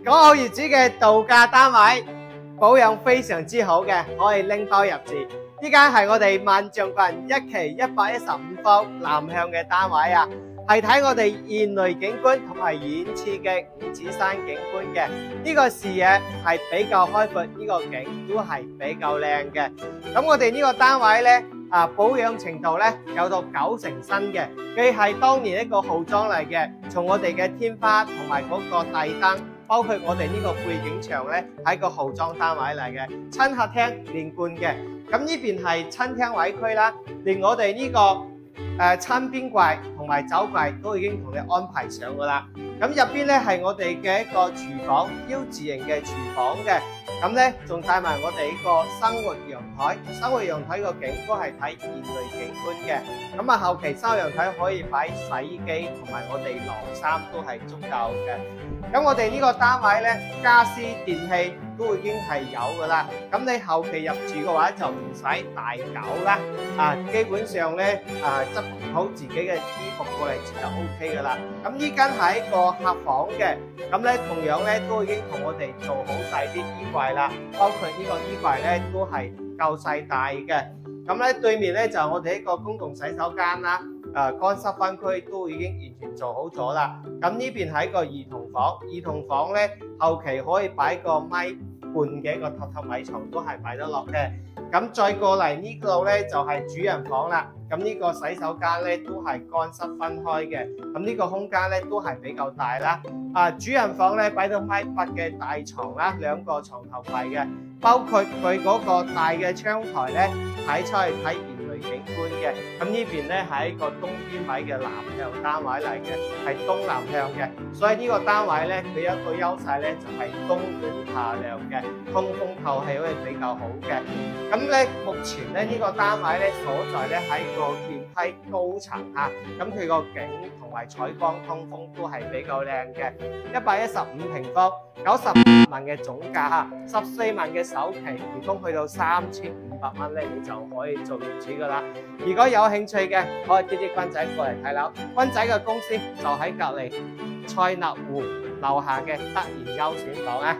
講好業主嘅度假單位，保養非常之好嘅，可以拎包入住。呢間係我哋萬象群一期115方南向嘅單位啊，係睇我哋現雷景觀同埋遠處嘅五指山景觀嘅。呢個視野係比較開闊，呢個景都係比較靚嘅。咁我哋呢個單位呢，保養程度呢有到90成新嘅，既係當年一個豪裝嚟嘅，從我哋嘅天花同埋嗰個地燈，包括我哋呢個背景牆呢，係一個豪裝單位嚟嘅，親客廳連貫嘅。咁呢邊係餐廳位區啦，連我哋呢個餐邊櫃同埋酒櫃都已經同你安排上噶啦。咁入邊咧係我哋嘅一個廚房，U 字型嘅廚房嘅。咁咧仲帶埋我哋呢個生活陽台，生活陽台個景都係睇現雷景觀嘅。咁啊後期生活陽台可以擺洗衣機同埋我哋晾衫都係足夠嘅。咁我哋呢個單位咧，家私電器都已經係有噶啦。咁你後期入住嘅話就唔使大搞啦。基本上咧執好自己嘅衣服過嚟就 OK 噶啦。咁呢間係一個客房嘅，咁咧同樣咧都已經同我哋做好晒啲衣櫃啦，包括呢個衣櫃咧都係夠細大嘅。咁咧對面咧就係我哋一個公共洗手間啦。乾濕分區都已經完全做好咗啦。咁呢邊係一個兒童房，兒童房咧後期可以擺個米半嘅一個榻榻米床都係擺得落嘅。咁再過嚟呢度咧就係主人房啦。咁呢個洗手間咧都係乾濕分開嘅。咁呢個空間咧都係比較大啦。主人房咧擺到1.8米嘅大床啦，2個床頭櫃嘅，包括佢嗰個大嘅窗台咧睇出去睇景觀嘅。咁呢邊咧係一個東邊位嘅南向單位嚟嘅，係東南向嘅，所以呢個單位咧佢一個優勢咧就係冬暖夏涼嘅，通風透氣會比較好嘅。咁咧目前咧呢個單位咧所在咧喺個電梯高層啊，咁佢個景同埋採光通風都係比較靚嘅。115平方，98萬嘅總價，14萬嘅首期，如果去到3500蚊咧，你就可以做業主噶啦。如果有興趣嘅，可以啲君仔過嚟睇樓。君仔嘅公司就喺隔籬賽納湖樓下嘅德賢優選房啊。